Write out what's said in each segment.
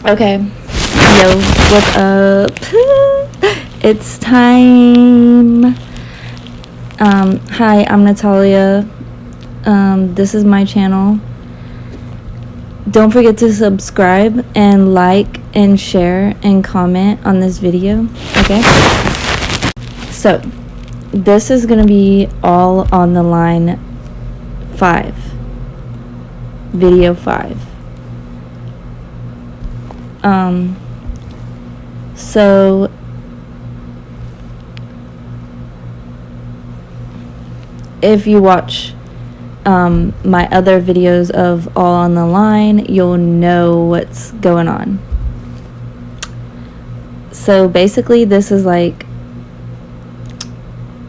Okay. Yo, what's up? It's time. Hi, I'm Natalia. This is my channel. Don't forget to subscribe and like and share and comment on this video, okay? So, this is gonna be all on the line 5. Video 5. So if you watch my other videos of All on the Line, you'll know what's going on. So basically this is like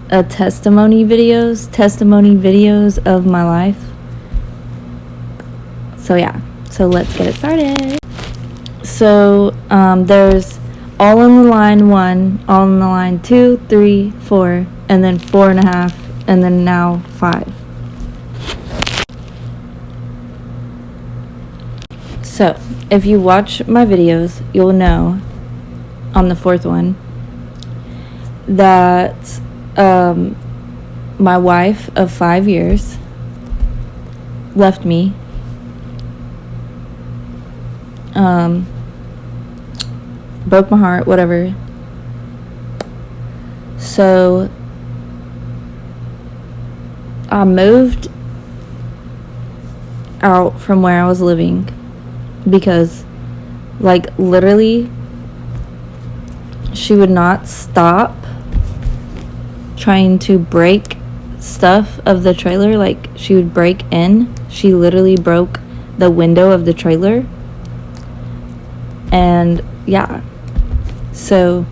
a testimony videos of my life. So yeah, so let's get it started. So there's All on the Line 1, All on the Line 2, 3, 4, and then 4.5, and then now 5. So if you watch my videos, you'll know on the 4th one that my wife of 5 years left me. Broke my heart, whatever. So I moved out from where I was living because, like, literally she would not stop trying to break stuff of the trailer. Like, she would break in. She literally broke the window of the trailer. And yeah, so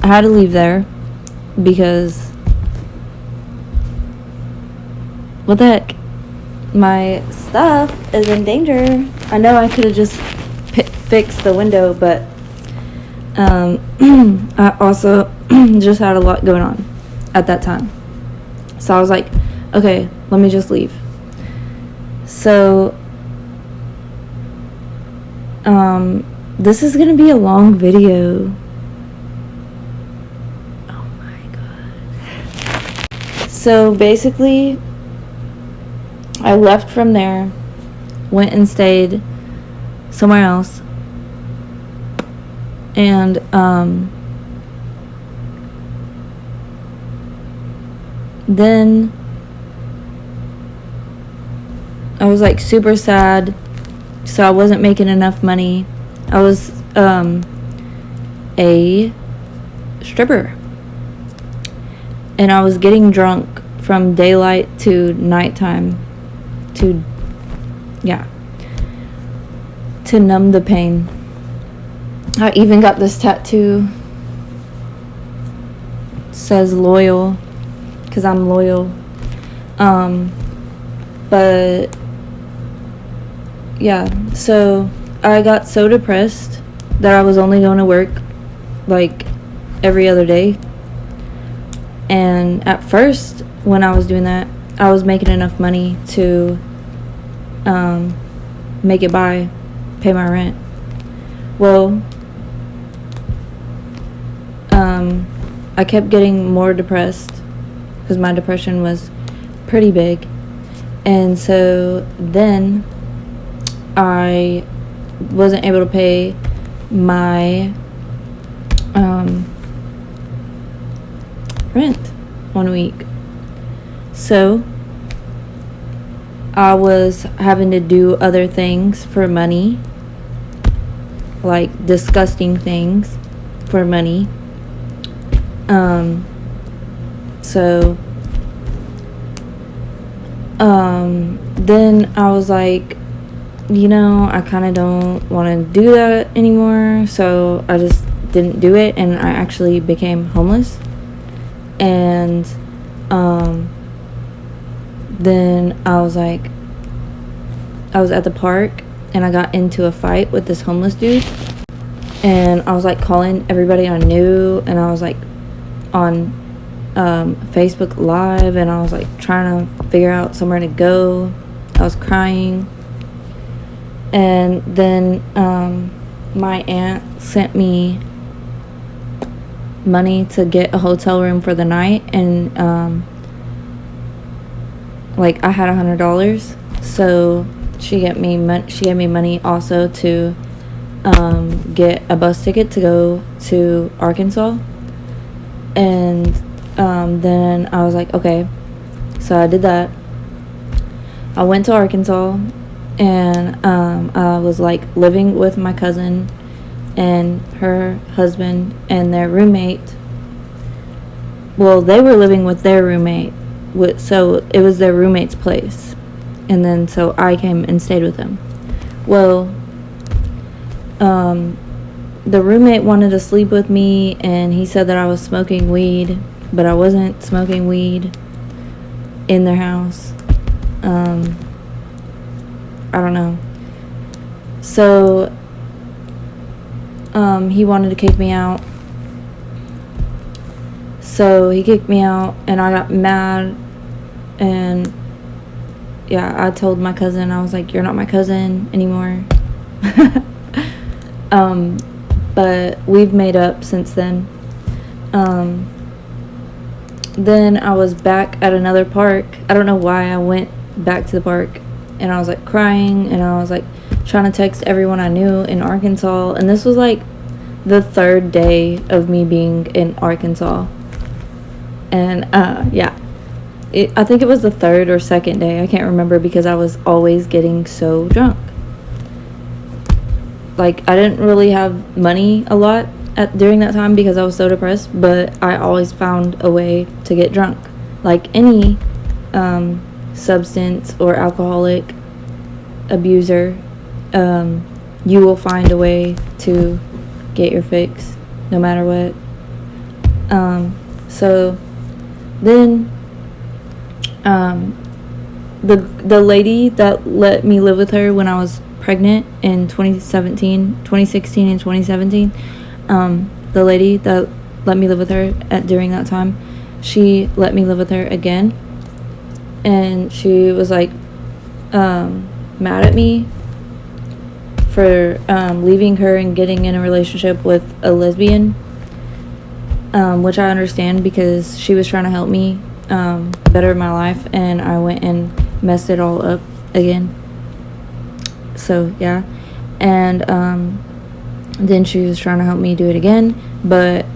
I had to leave there because what the heck, my stuff is in danger. I know I could have just fixed the window, but I also just had a lot going on at that time. So I was like, okay, let me just leave. So this is gonna be a long video. Oh my god. So basically, I left from there, went and stayed somewhere else, and then I was like super sad. So I wasn't making enough money. I was a stripper. And I was getting drunk from daylight to nighttime to numb the pain. I even got this tattoo. It says loyal, because I'm loyal. But yeah, so I got so depressed that I was only going to work like every other day. And at first, when I was doing that, I was making enough money to make it pay my rent. Well, I kept getting more depressed because my depression was pretty big. And so then I wasn't able to pay my rent 1 week. So I was having to do other things for money, like disgusting things for money. Then I was like, I kind of don't want to do that anymore, so I just didn't do it, and I actually became homeless. And then I was at the park, and I got into a fight with this homeless dude, and I was like calling everybody I knew, and I was like on Facebook Live, and I was like trying to figure out somewhere to go. I was crying. And then my aunt sent me money to get a hotel room for the night, and like I had $100, so she gave me money also to get a bus ticket to go to Arkansas. And then I was like, okay, so I did that. I went to Arkansas, and I was like living with my cousin and her husband and their roommate. Well, they were living with their roommate, so it was their roommate's place. And then so I came and stayed with them. Well, the roommate wanted to sleep with me, and he said that I was smoking weed, but I wasn't smoking weed in their house. I don't know. So he wanted to kick me out. So he kicked me out, and I got mad, and yeah, I told my cousin, I was like, you're not my cousin anymore. But we've made up since then. Then I was back at another park. I don't know why I went back to the park, and I was like crying, and I was like trying to text everyone I knew in Arkansas. And this was like the third day of me being in Arkansas. And yeah, I think it was the third or second day. I can't remember, because I was always getting so drunk. Like, I didn't really have money a lot during that time because I was so depressed, but I always found a way to get drunk. Like any substance or alcoholic abuser, you will find a way to get your fix no matter what. So then the lady that let me live with her when I was pregnant in 2016 and 2017, the lady that let me live with her during that time, she let me live with her again, and she was like mad at me for leaving her and getting in a relationship with a lesbian, which I understand, because she was trying to help me better my life, and I went and messed it all up again. So yeah, and then she was trying to help me do it again, but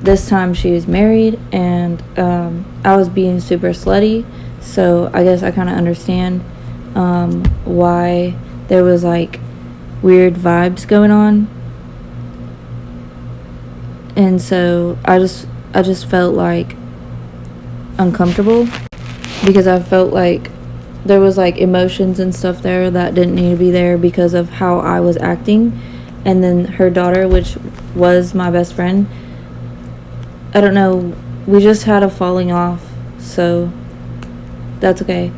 this time she was married, and I was being super slutty, so I guess I kind of understand why there was like weird vibes going on. And so I just felt like uncomfortable, because I felt like there was like emotions and stuff there that didn't need to be there because of how I was acting. And then her daughter, which was my best friend, I don't know, we just had a falling off, so that's okay.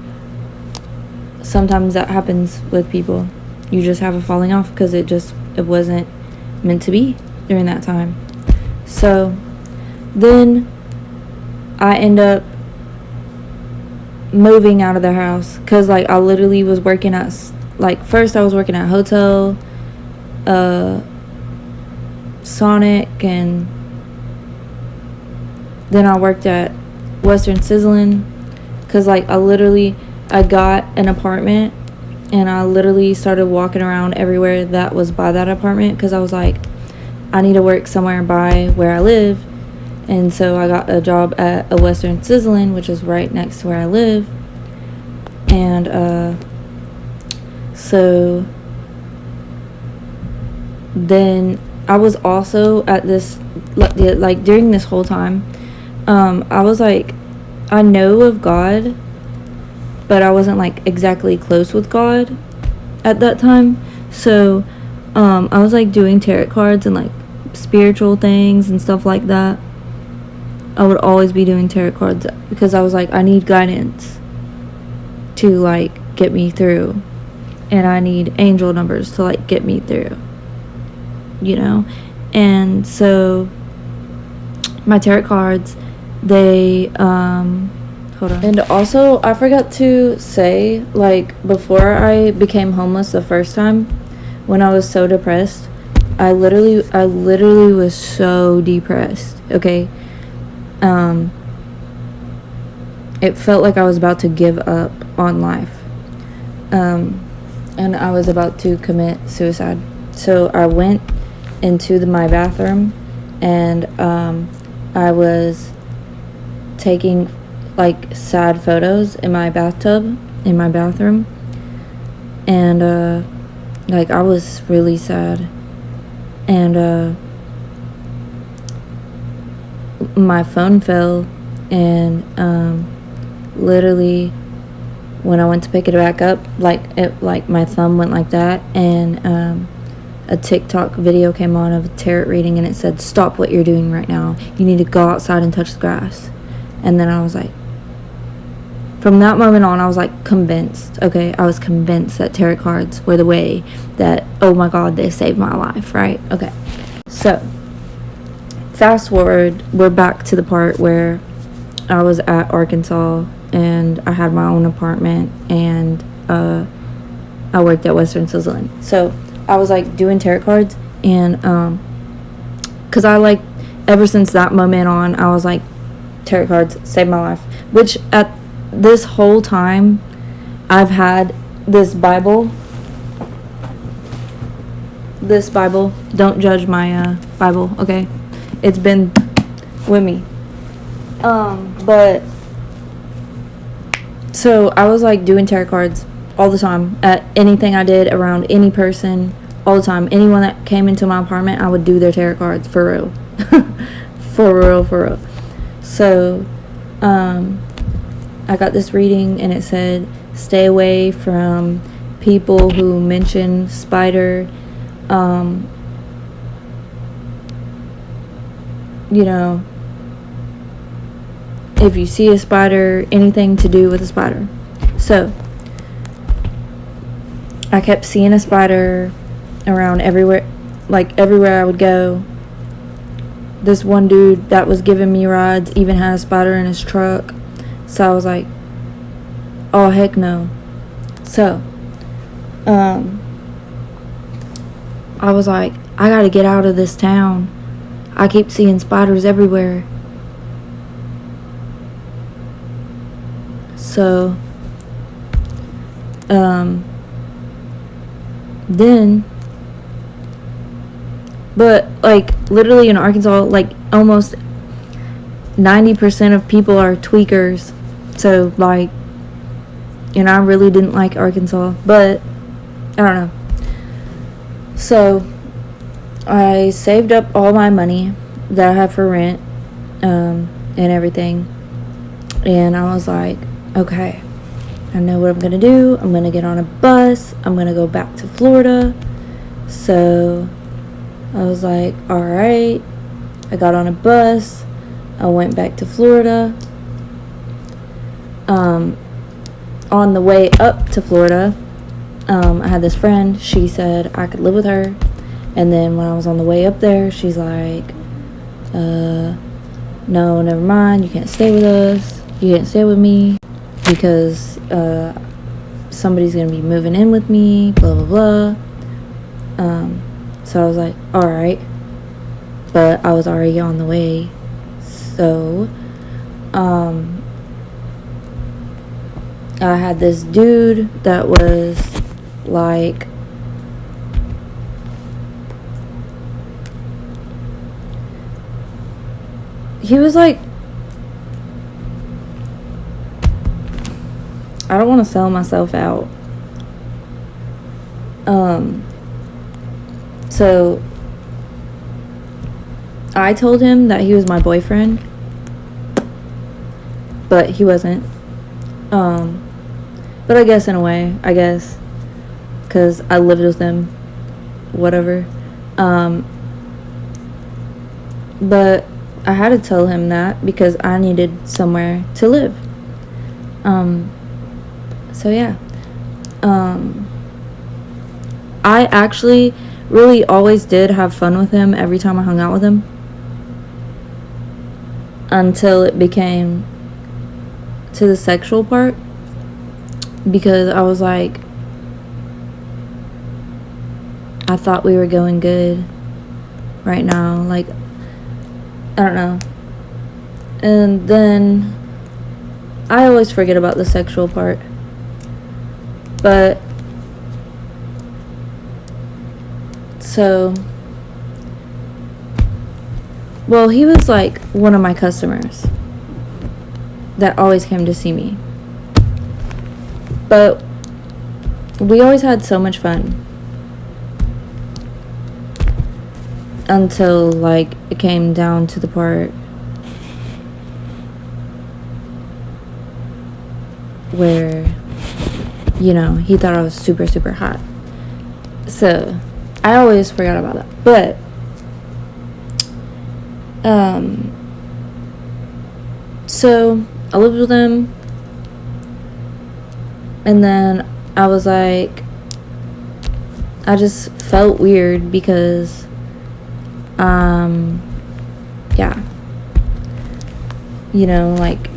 Sometimes that happens with people. You just have a falling off because it wasn't meant to be during that time. So then I end up moving out of their house, because like I literally was working at, like, first I was working at Hotel Sonic, and then I worked at Western Sizzling, because like I got an apartment, and I literally started walking around everywhere that was by that apartment, because I was like, I need to work somewhere by where I live. And so I got a job at a Western Sizzling, which is right next to where I live. And so then I was also at this, like during this whole time, I was like, I know of God, but I wasn't like exactly close with God at that time. So I was like doing tarot cards and like spiritual things and stuff like that. I would always be doing tarot cards because I was like, I need guidance to like get me through, and I need angel numbers to like get me through, you know. And so my tarot cards, they hold on. And also I forgot to say, like, before I became homeless the first time, when I was so depressed, I literally was so depressed, okay? It felt like I was about to give up on life. And I was about to commit suicide. So I went into my bathroom, and I was taking like sad photos in my bathtub in my bathroom, and like I was really sad, and my phone fell, and literally when I went to pick it back up, like my thumb went like that, and a TikTok video came on of a tarot reading, and it said, "Stop what you're doing right now. You need to go outside and touch the grass." And then I was like, from that moment on, I was like convinced, okay? I was convinced that tarot cards were the way that, oh my God, they saved my life, right? Okay. So, fast forward, we're back to the part where I was at Arkansas, and I had my own apartment, and I worked at Western Sizzling. So, I was like doing tarot cards, and because I like, ever since that moment on, I was like, tarot cards saved my life. Which at this whole time, I've had this Bible. Don't judge my Bible, okay? It's been with me. But so I was like doing tarot cards all the time at anything I did around any person, all the time. Anyone that came into my apartment, I would do their tarot cards for real. For real. So, I got this reading, and it said, stay away from people who mention spider, you know, if you see a spider, anything to do with a spider. So, I kept seeing a spider around everywhere, like everywhere I would go. This one dude that was giving me rides even had a spider in his truck. So I was like, oh heck no. So I was like, I gotta get out of this town. I keep seeing spiders everywhere. So then, but like literally in Arkansas, like almost 90% of people are tweakers. So like, and I really didn't like Arkansas, but I don't know. So I saved up all my money that I had for rent, and everything, and I was like, okay, I know what I'm gonna do. I'm gonna get on a bus. I'm gonna go back to Florida. So I was like, alright. I got on a bus. I went back to Florida. On the way up to Florida, I had this friend. She said I could live with her. And then when I was on the way up there, she's like, no, never mind. You can't stay with us. You can't stay with me because somebody's going to be moving in with me, blah, blah, blah. So I was like, alright. But I was already on the way. So, I had this dude that was like, he was like, I don't want to sell myself out. So I told him that he was my boyfriend, but he wasn't. But I guess in a way, because I lived with him, whatever. But I had to tell him that because I needed somewhere to live. So yeah. I actually really always did have fun with him every time I hung out with him. Until it became to the sexual part. Because I was like, I thought we were going good. right now. Like, I don't know. And then I always forget about the sexual part. But so, well, he was like one of my customers that always came to see me. But we always had so much fun until like it came down to the part where, you know, he thought I was super, super hot. So I always forgot about that. But so I lived with him, and then I was like, I just felt weird because yeah, you know, like,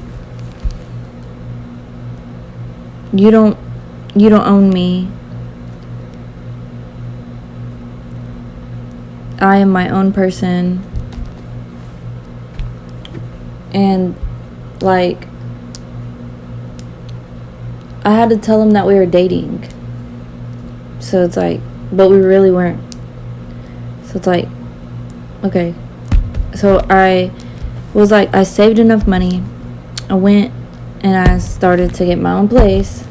you don't own me. I am my own person. And like, I had to tell him that we were dating. So it's like, but we really weren't. So it's like, okay. So I was like, I saved enough money. I went and I started to get my own place.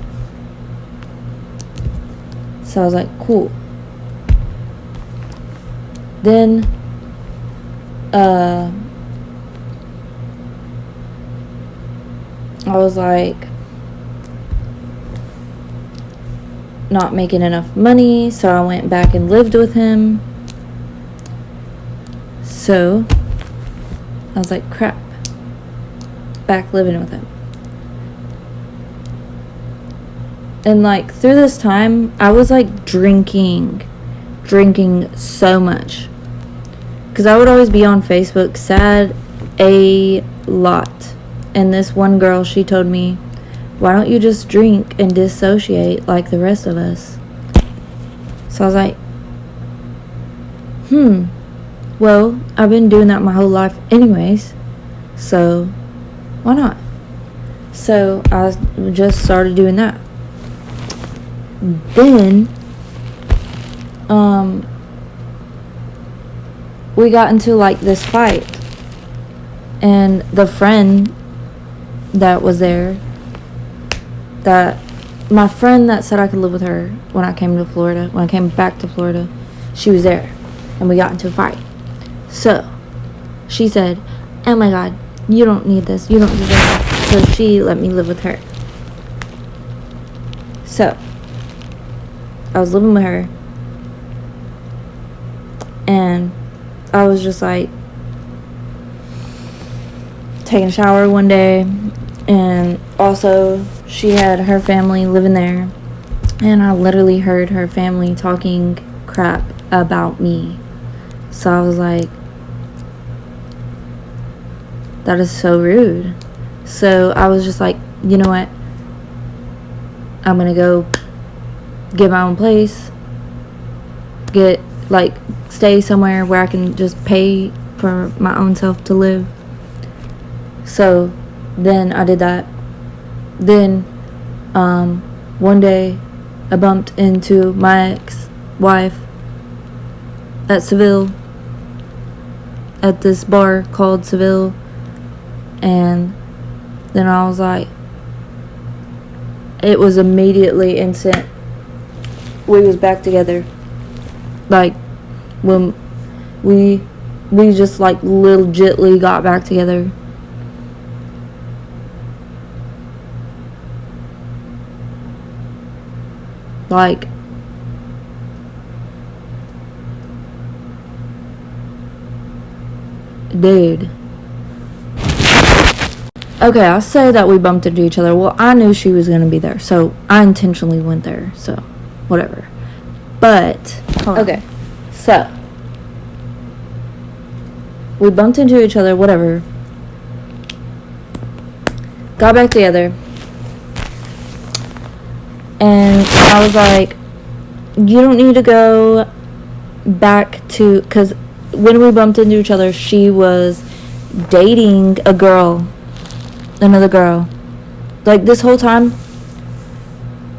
So I was like, cool. Then I was like not making enough money, so I went back and lived with him. So I was like, crap, back living with him. And like through this time, I was like drinking so much, because I would always be on Facebook sad a lot. And this one girl, she told me, why don't you just drink and dissociate like the rest of us? So I was like, well, I've been doing that my whole life anyways, so why not? So I just started doing that. Then we got into like this fight, and the friend that was there, that my friend that said I could live with her when I came back to Florida, she was there, and we got into a fight. So she said, oh my god, you don't need this, you don't deserve this. So she let me live with her. So I was living with her, and I was just like taking a shower one day, and also she had her family living there, and I literally heard her family talking crap about me. So I was like, that is so rude. So I was just like, you know what, I'm gonna go get my own place, stay somewhere where I can just pay for my own self to live. So then I did that. Then one day I bumped into my ex-wife at Seville, at this bar called Seville, and then I was like, it was immediately instant. We was back together. Like, when we just like legitly got back together. Like, dude. Okay, I'll say that we bumped into each other. Well, I knew she was gonna be there, so I intentionally went there, so whatever. But okay, so we bumped into each other, whatever. Got back together, and I was like, you don't need to go back to, because when we bumped into each other, she was dating another girl. Like, this whole time,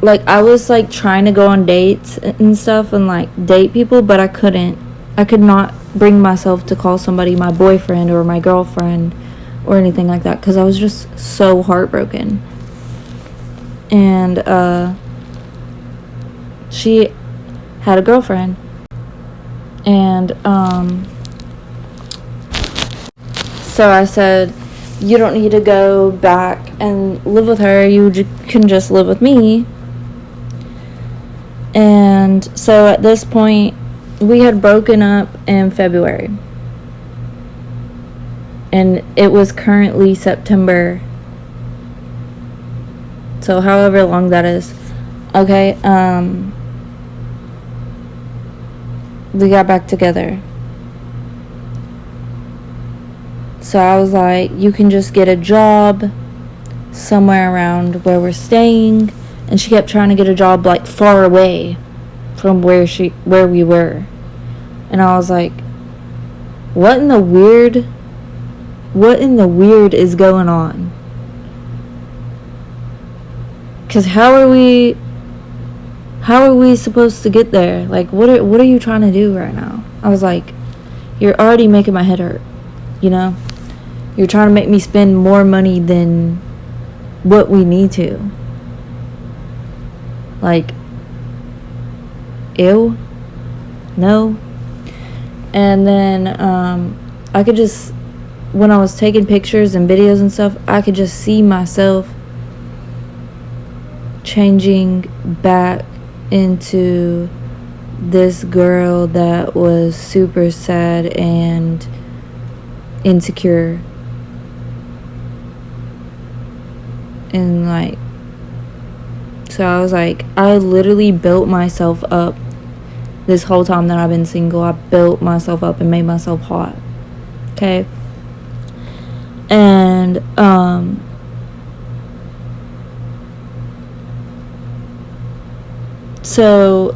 like, I was, like, trying to go on dates and stuff and, like, date people, but I couldn't. I could not bring myself to call somebody my boyfriend or my girlfriend or anything like that, because I was just so heartbroken. And, she had a girlfriend. And, so I said, you don't need to go back and live with her. You can just live with me. And so at this point, we had broken up in February. And it was currently September. So however long that is. Okay, we got back together. So I was like, you can just get a job somewhere around where we're staying. And she kept trying to get a job, like, far away from where we were. And I was like, what in the weird is going on? Because how are we supposed to get there? Like, what are you trying to do right now? I was like, you're already making my head hurt, you know? You're trying to make me spend more money than what we need to. Like, ew, no. And then I could just, when I was taking pictures and videos and stuff, I could just see myself changing back into this girl that was super sad and insecure. And, like, so I was like, I literally built myself up this whole time that I've been single. I built myself up and made myself hot. Okay? And, so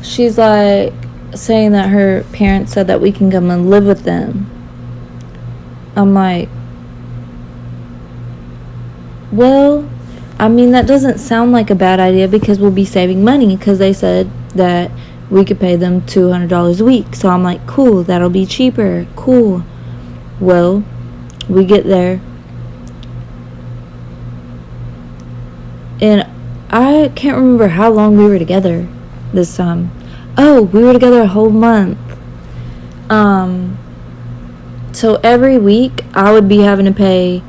she's like saying that her parents said that we can come and live with them. I'm like, well, I mean, that doesn't sound like a bad idea because we'll be saving money, because they said that we could pay them $200 a week. So I'm like, cool, that'll be cheaper. Cool. Well, we get there. And I can't remember how long we were together this time. Oh, we were together a whole month. So every week I would be having to pay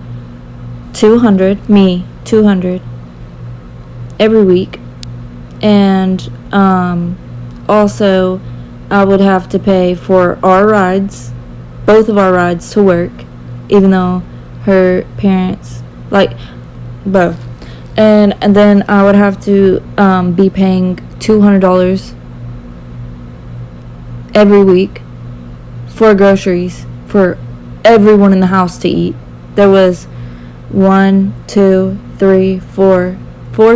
$200 every week. And also I would have to pay for our rides, both of our rides to work, even though her parents, like, both. And then I would have to be paying $200 every week for groceries for everyone in the house to eat. There was 4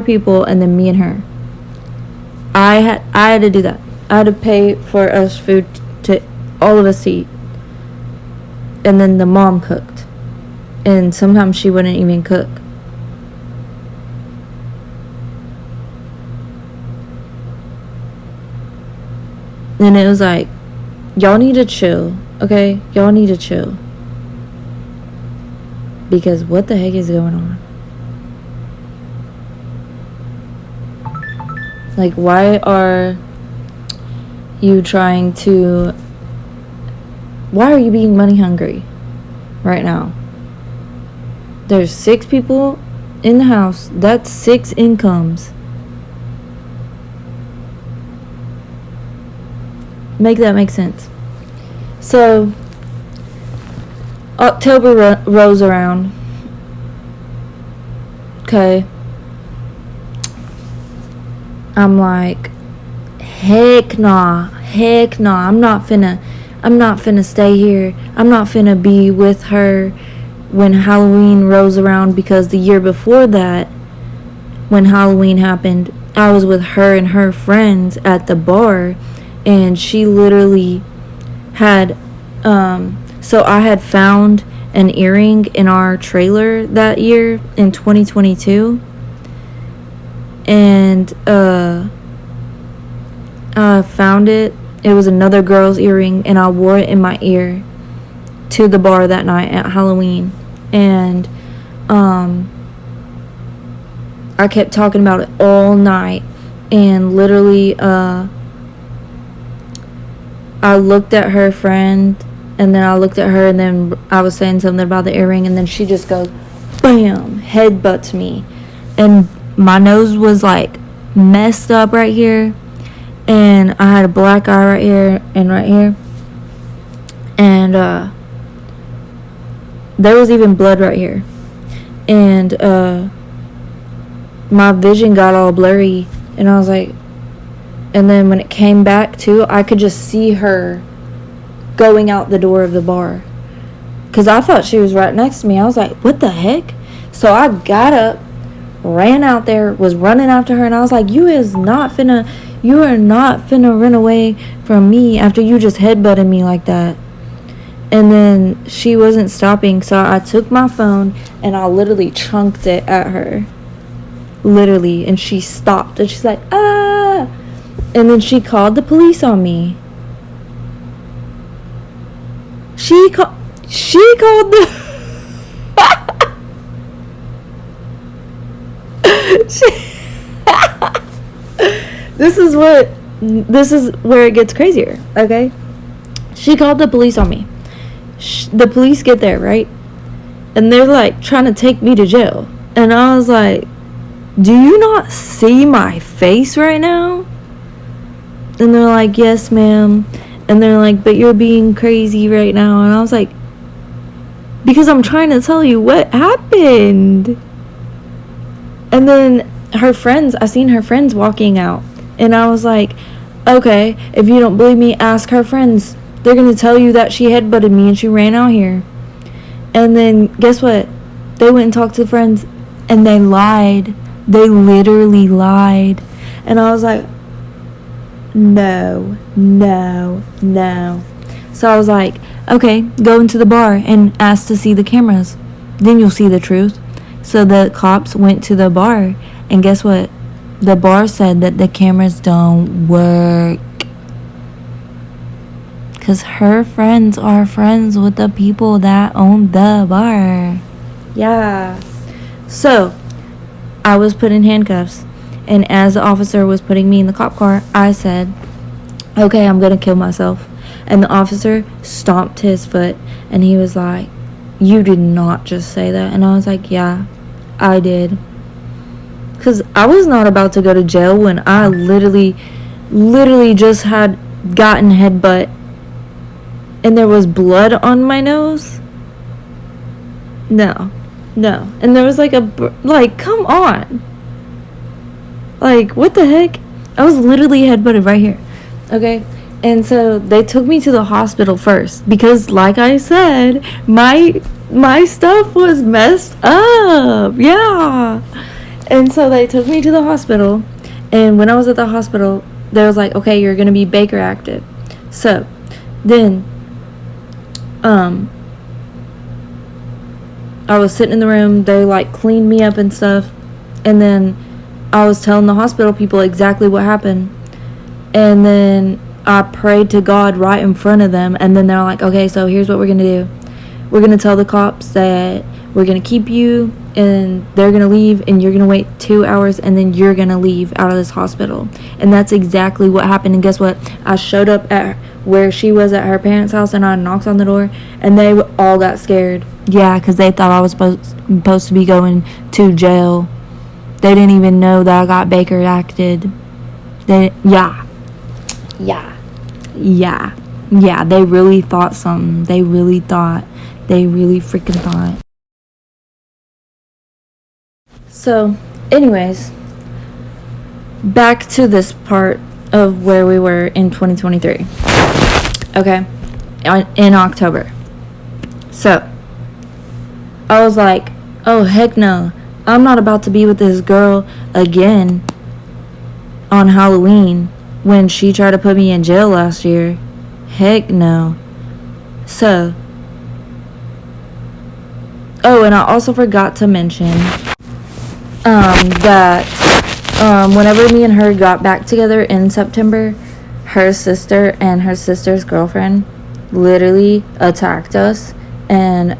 people, and then me and her. I had to do that. I had to pay for us food to all of us to eat. And then the mom cooked. And sometimes she wouldn't even cook. And it was like, y'all need to chill, okay? Y'all need to chill. Because what the heck is going on? Like, why are you being money hungry right now? There's 6 people in the house. That's 6 incomes. Make that make sense. So October rolls around. Okay. I'm like, heck nah. I'm not finna stay here. I'm not finna be with her when Halloween rolls around, because the year before that, when Halloween happened, I was with her and her friends at the bar, and she literally had, so I had found an earring in our trailer that year in 2022. And, I found it. It was another girl's earring, and I wore it in my ear to the bar that night at Halloween. And, I kept talking about it all night. And literally, I looked at her friend, and then I looked at her, and then I was saying something about the earring, and then she just goes, bam, headbutts me. And my nose was like messed up right here, and I had a black eye right here and right here, and there was even blood right here, and my vision got all blurry, and I was like, and then when it came back to, I could just see her going out the door of the bar, because I thought she was right next to me. I was like, what the heck? So I got up, ran out there, was running after her, and I was like, you are not finna run away from me after you just headbutted me like that. And then she wasn't stopping, so I took my phone and I literally chunked it at her. Literally. And she stopped, and she's like, ah! And then she called the police on me. She called the This is where it gets crazier, okay? She called the police on me. The police get there, right? And they're like trying to take me to jail. And I was like, do you not see my face right now? And they're like, yes, ma'am. And they're like, but you're being crazy right now. And I was like, because I'm trying to tell you what happened. And then I seen her friends walking out. And I was like, okay, if you don't believe me, ask her friends. They're going to tell you that she headbutted me and she ran out here. And then guess what? They went and talked to friends, and they lied. They literally lied. And I was like, no. So I was like, okay, go into the bar and ask to see the cameras. Then you'll see the truth. So the cops went to the bar, and guess what? The bar said that the cameras don't work. Because her friends are friends with the people that own the bar. Yeah. So, I was put in handcuffs. And as the officer was putting me in the cop car, I said, okay, I'm going to kill myself. And the officer stomped his foot. And he was like, you did not just say that. And I was like, yeah, I did. Because I was not about to go to jail when I literally just had gotten headbutt. And there was blood on my nose? No. And there was come on. Like, what the heck? I was literally headbutted right here. Okay? And so they took me to the hospital first. Because, like I said, my stuff was messed up. Yeah. And so they took me to the hospital. And when I was at the hospital, they was like, okay, you're going to be Baker acted. So, then I was sitting in the room, they cleaned me up and stuff, and then I was telling the hospital people exactly what happened, and then I prayed to God right in front of them, and then they're like, okay, so here's what we're gonna do. We're gonna tell the cops that we're gonna keep you, and they're gonna leave, and you're gonna wait 2 hours, and then you're gonna leave out of this hospital. And that's exactly what happened. And guess what? I showed up at where she was at her parents' house, and I knocked on the door, and they all got scared. Yeah, because they thought I was supposed to be going to jail. They didn't even know that I got Baker acted. Yeah, they really thought something. They really freaking thought. So, anyways, back to this part of where we were in 2023. Okay, in October. So, I was like, oh, heck no. I'm not about to be with this girl again on Halloween when she tried to put me in jail last year. Heck no. So, oh, and I also forgot to mention that whenever me and her got back together in September, her sister and her sister's girlfriend literally attacked us, and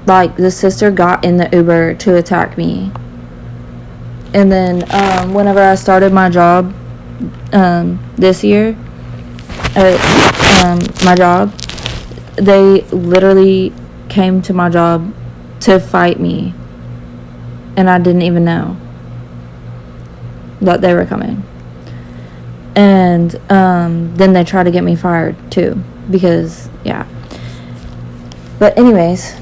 like the sister got in the Uber to attack me. And then whenever I started my job this year at my job, they literally came to my job to fight me, and I didn't even know that they were coming. And then they tried to get me fired too, because yeah. But anyways,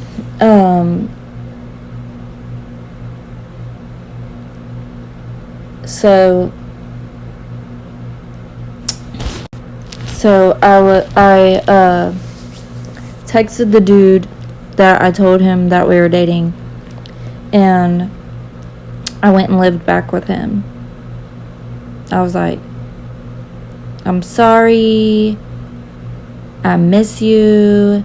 so I texted the dude that I told him that we were dating, and I went and lived back with him. I was like, I'm sorry, I miss you,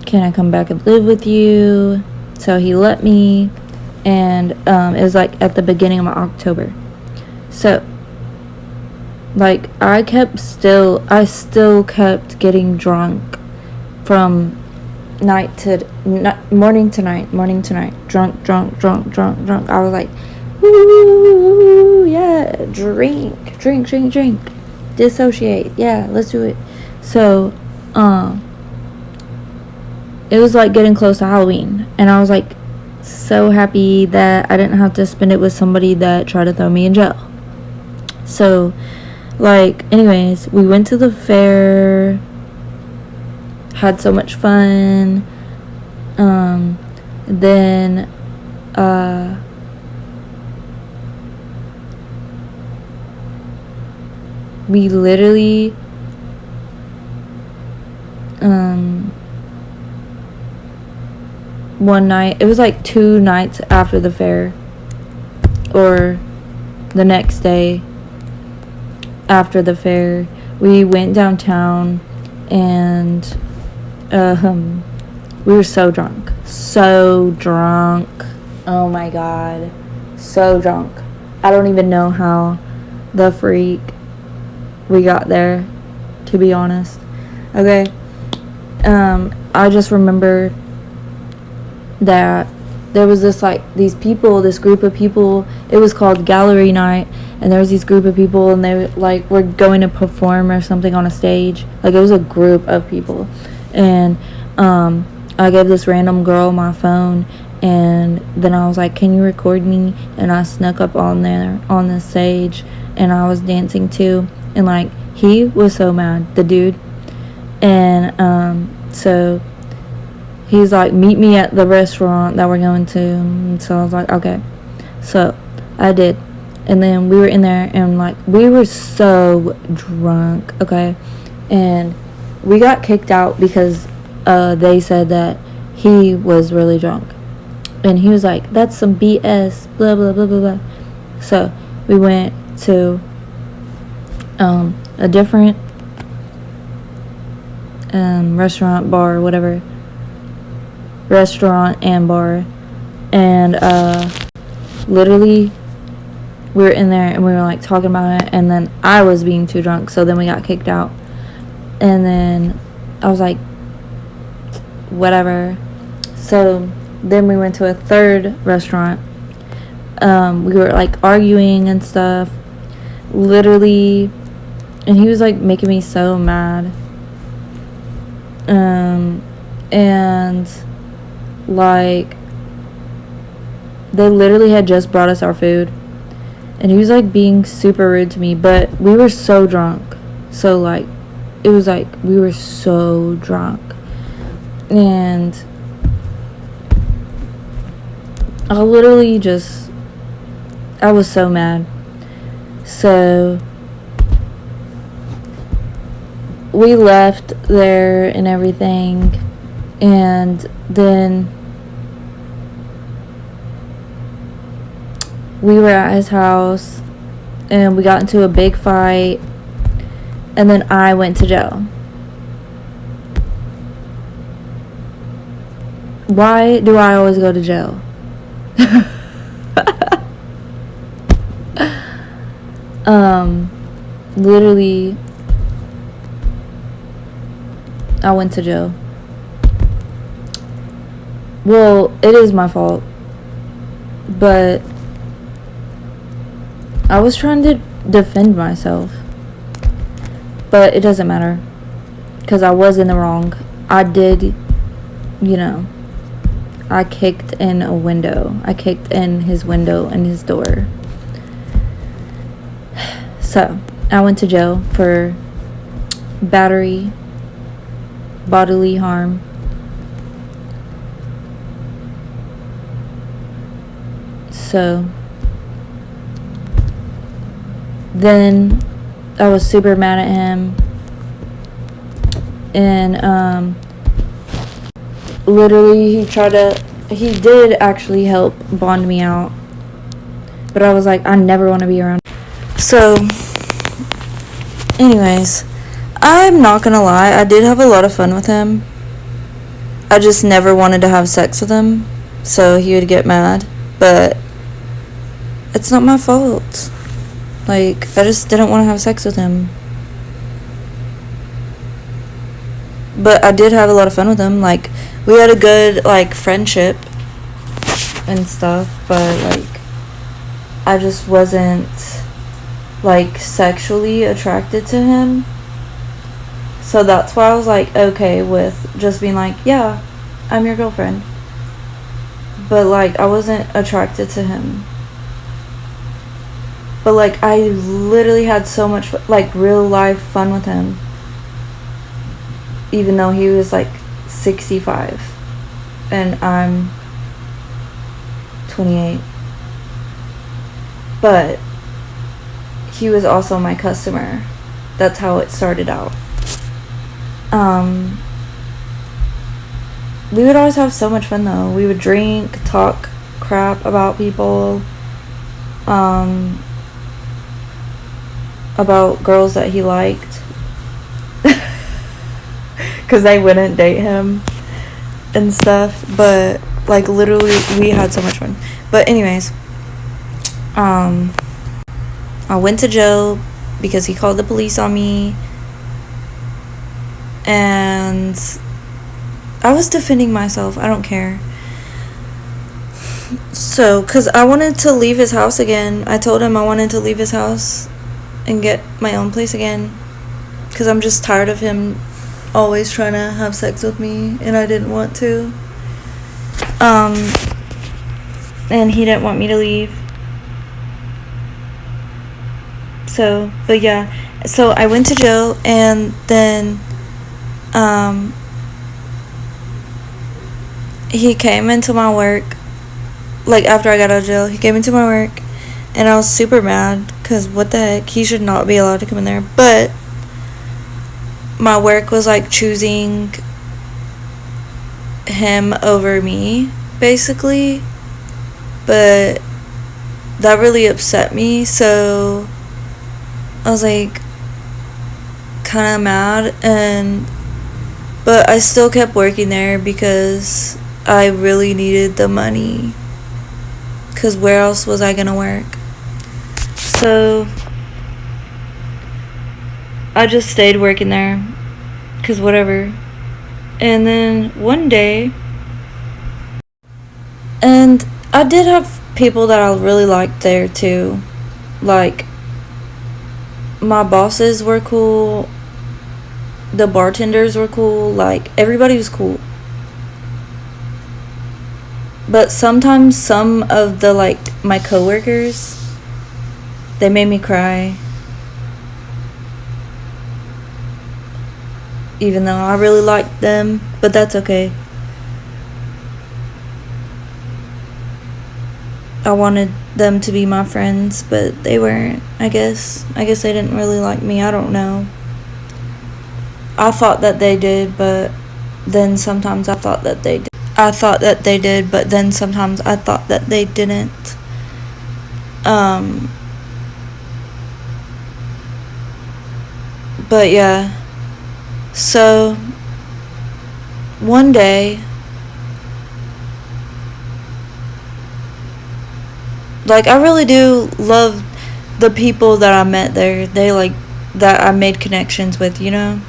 can I come back and live with you? So he let me, and it was like at the beginning of October. So like I still kept getting drunk from morning to night, drunk. I was like, ooh, yeah, drink, dissociate, yeah, let's do it. So it was like getting close to Halloween, and I was like so happy that I didn't have to spend it with somebody that tried to throw me in jail. So like, anyways, we went to the fair, had so much fun. Then we literally one night, it was like 2 nights after the fair, or the next day after the fair, we went downtown, and we were so drunk, oh my god, so drunk. I don't even know how the freak we got there, to be honest. Okay, I just remember that there was this group of people. It was called Gallery Night, and there was this group of people, and they like were going to perform or something on a stage. Like, it was a group of people, and I gave this random girl my phone, and then I was like, can you record me? And I snuck up on there on the stage, and I was dancing too, and like he was so mad, the dude, and so he's like, meet me at the restaurant that we're going to. And so I was like, okay. So I did. And then we were in there, and like we were so drunk, okay? And we got kicked out because they said that he was really drunk. And he was like, that's some BS, blah, blah, blah, blah, blah. So we went to a different restaurant, bar, whatever. Restaurant and bar, and literally we were in there, and we were like talking about it, and then I was being too drunk, so then we got kicked out. And then I was like, whatever. So then we went to a third restaurant. We were like arguing and stuff, literally, and he was like making me so mad. And like they literally had just brought us our food, and he was like being super rude to me, but we were so drunk, so like it was like we were so drunk, and I literally just, I was so mad. So we left there and everything, and then we were at his house, and we got into a big fight, And then I went to jail. Why do I always go to jail? Literally, I went to jail. Well, it is my fault. But I was trying to defend myself. But it doesn't matter. Because I was in the wrong. I did, I kicked in a window. I kicked in his window and his door. So, I went to jail for battery, bodily harm. So, then I was super mad at him. And, literally, he did actually help bond me out. But I was like, I never want to be around. So, anyways, I'm not gonna lie, I did have a lot of fun with him. I just never wanted to have sex with him, so he would get mad. But it's not my fault. Like, I just didn't want to have sex with him. But I did have a lot of fun with him. Like, we had a good, friendship and stuff. But, I just wasn't, sexually attracted to him. So that's why I was, okay with just being yeah, I'm your girlfriend. But, I wasn't attracted to him. But, I literally had so much, real life fun with him. Even though he was, 65. And I'm 28. But he was also my customer. That's how it started out. We would always have so much fun, though. We would drink, talk crap about people. About girls that he liked. Because they wouldn't date him and stuff. But, literally, we had so much fun. But anyways, I went to jail because he called the police on me. And I was defending myself. I don't care. So, because I wanted to leave his house again. I told him I wanted to leave his house and get my own place again. Because I'm just tired of him always trying to have sex with me. And I didn't want to. And he didn't want me to leave. So, but yeah. So, I went to jail. And then he came into my work, after I got out of jail, he came into my work, and I was super mad, because what the heck, he should not be allowed to come in there, but my work was, choosing him over me, basically, but that really upset me, so I was, kind of mad, but I still kept working there because I really needed the money. Because where else was I going to work? So, I just stayed working there. Because whatever. And then one day, and I did have people that I really liked there too. My bosses were cool. The bartenders were cool. Everybody was cool. But sometimes some of the, my coworkers, they made me cry. Even though I really liked them. But that's okay. I wanted them to be my friends, but they weren't, I guess. I guess they didn't really like me. I don't know. I thought that they did, but then sometimes I thought that they did. But then sometimes I thought that they didn't. But yeah, so one day, like, I really do love the people that I met there. They, like, that I made connections with, you know?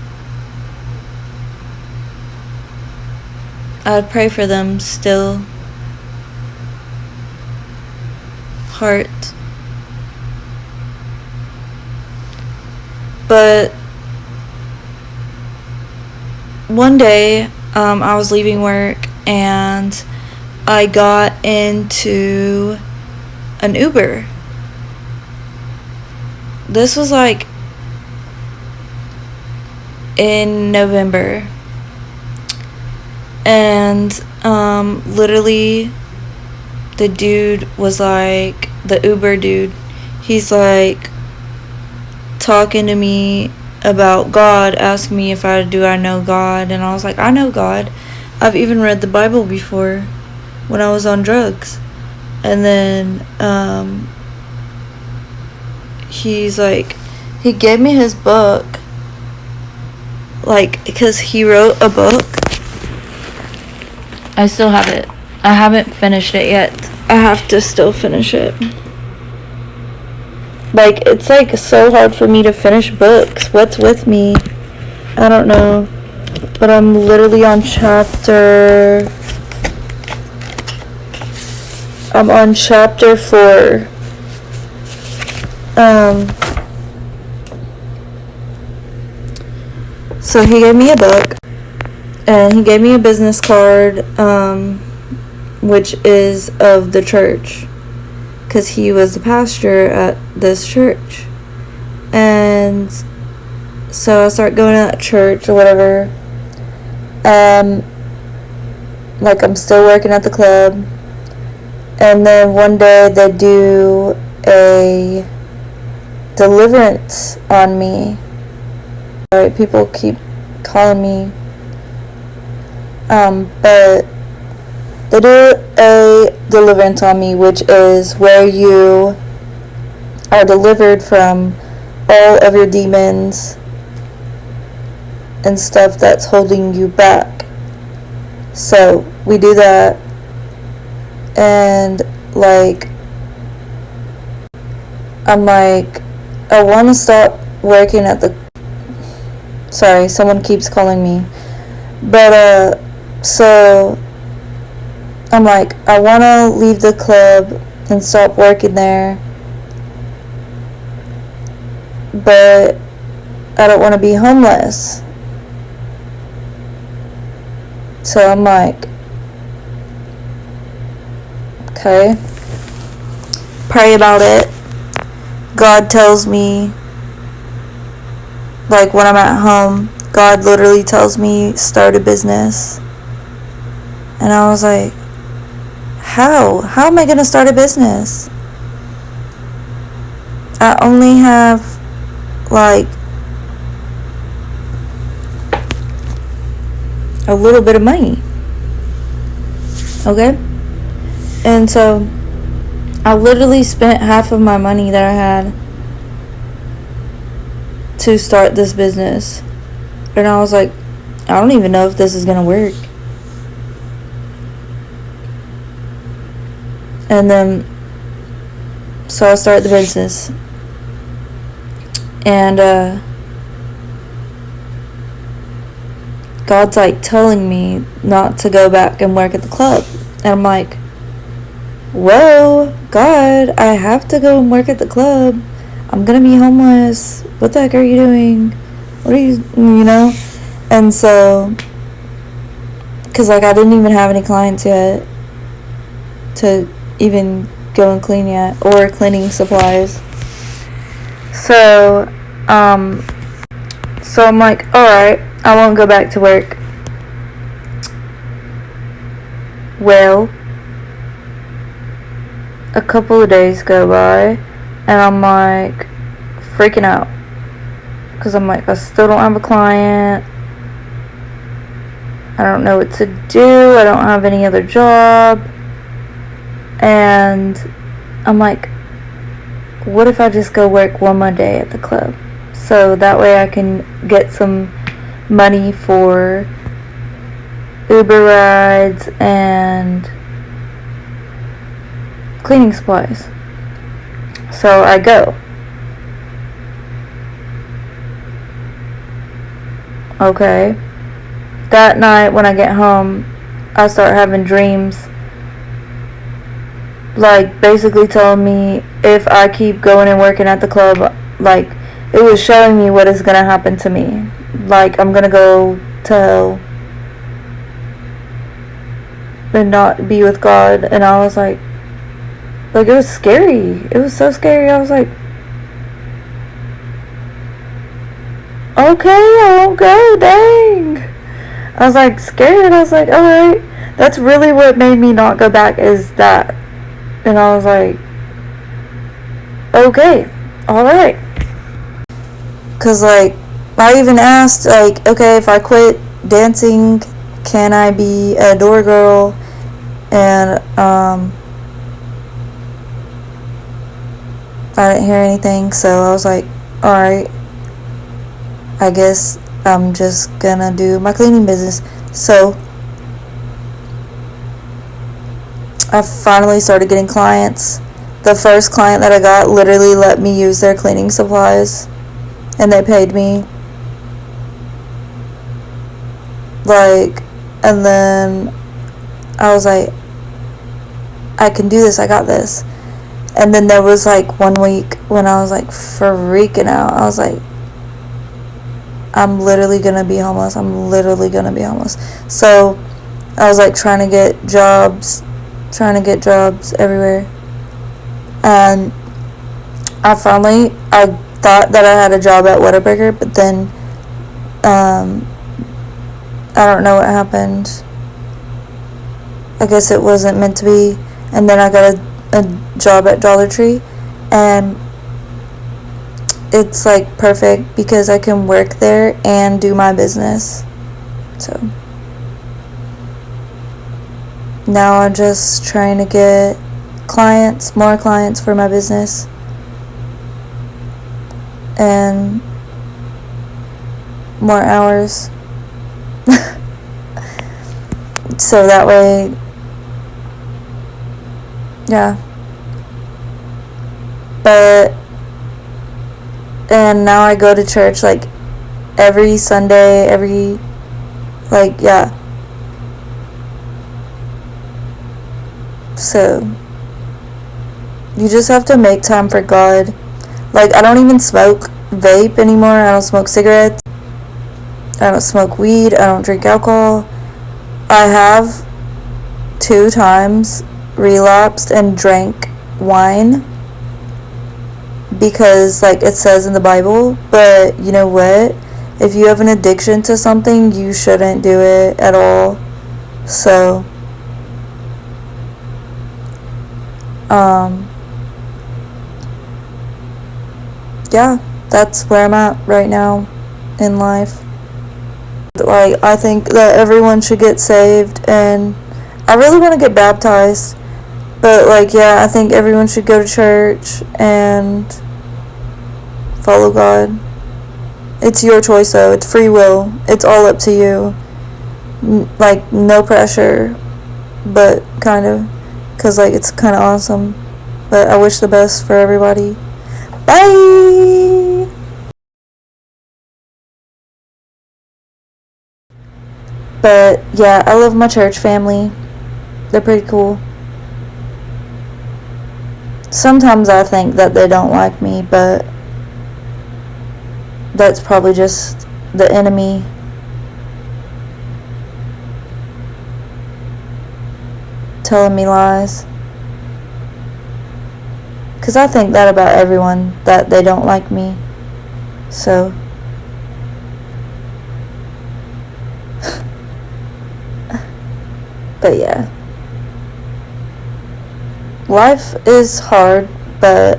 I'd pray for them still. Heart. But one day, I was leaving work and I got into an Uber. This was like in November. And literally the dude was like, the Uber dude, he's like talking to me about God, asking me if I know God, and I was like, I know God. I've even read the Bible before when I was on drugs. And then he's like, he gave me his book, like, because he wrote a book. I still have it. I haven't finished it yet. I have to still finish it. Like, it's like so hard for me to finish books. What's with me? I don't know. But I'm literally on chapter 4. So he gave me a book, and he gave me a business card, which is of the church, because he was the pastor at this church. And so I start going to that church or whatever. Like, I'm still working at the club. And then one day they do a deliverance on me. Alright, people keep calling me. But they do a deliverance on me, which is where you are delivered from all of your demons and stuff that's holding you back. So we do that, and like, I'm like, I want to stop working at the, sorry, someone keeps calling me, but so I'm like, I want to leave the club and stop working there, but I don't want to be homeless. So I'm like, okay, pray about it. God tells me, like, when I'm at home, God literally tells me, start a business. And I was like, how am I gonna start a business? I only have like a little bit of money, okay? And so I literally spent half of my money that I had to start this business. And I was like, I don't even know if this is gonna work. And then so I started the business, and God's like telling me not to go back and work at the club. And I'm like, whoa, God, I have to go and work at the club. I'm gonna be homeless. What the heck are you doing? What are you know? And so, because like, I didn't even have any clients yet to even go and clean yet, or cleaning supplies. So I'm like, alright, I won't go back to work. Well, a couple of days go by, and I'm like freaking out, because I'm like, I still don't have a client. I don't know what to do. I don't have any other job. And I'm like, what if I just go work one more day at the club? so that way I can get some money for Uber rides and cleaning supplies. So I go. Okay. That night when I get home, I start having dreams, like basically telling me if I keep going and working at the club, like it was showing me what is gonna happen to me. Like I'm gonna go to hell and not be with God. And I was like it was scary. It was so scary. I was like, okay, I won't go, dang. I was like scared. I was like, alright. That's really what made me not go back, is that. And I was like, okay, alright. Cause like, I even asked, like, okay, if I quit dancing, can I be a door girl? And I didn't hear anything, so I was like, alright, I guess I'm just gonna do my cleaning business. So I finally started getting clients. The first client that I got literally let me use their cleaning supplies, and they paid me. Like, and then I was like, I can do this, I got this. And then there was like 1 week when I was like freaking out. I was like, I'm literally gonna be homeless. I'm literally gonna be homeless. So I was like trying to get jobs everywhere. And I thought that I had a job at Whataburger, but then I don't know what happened. I guess it wasn't meant to be. And then I got a job at Dollar Tree, and it's like perfect because I can work there and do my business. So now I'm just trying to get more clients for my business, and more hours. So that way, yeah. And now I go to church like every Sunday, yeah. So you just have to make time for God. Like, I don't even smoke vape anymore. I don't smoke cigarettes. I don't smoke weed. I don't drink alcohol. I have 2 times relapsed and drank wine because, like, it says in the Bible. But you know what? If you have an addiction to something, you shouldn't do it at all. So yeah, that's where I'm at right now in life. Like, I think that everyone should get saved, and I really want to get baptized. But like, yeah, I think everyone should go to church and follow God. It's your choice though. It's free will. It's all up to you. Like, no pressure, but kind of, because like it's kind of awesome. But I wish the best for everybody. Bye. But yeah, I love my church family. They're pretty cool. Sometimes I think that they don't like me, but that's probably just the enemy. Telling me lies. Because I think that about everyone, that they don't like me. So but yeah, life is hard, but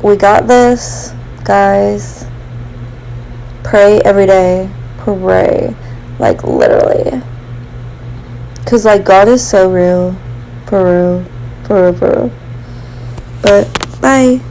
we got this, guys. Pray every day. Pray. Like, literally. Because, like, God is so real. For real. For real, for real. But bye.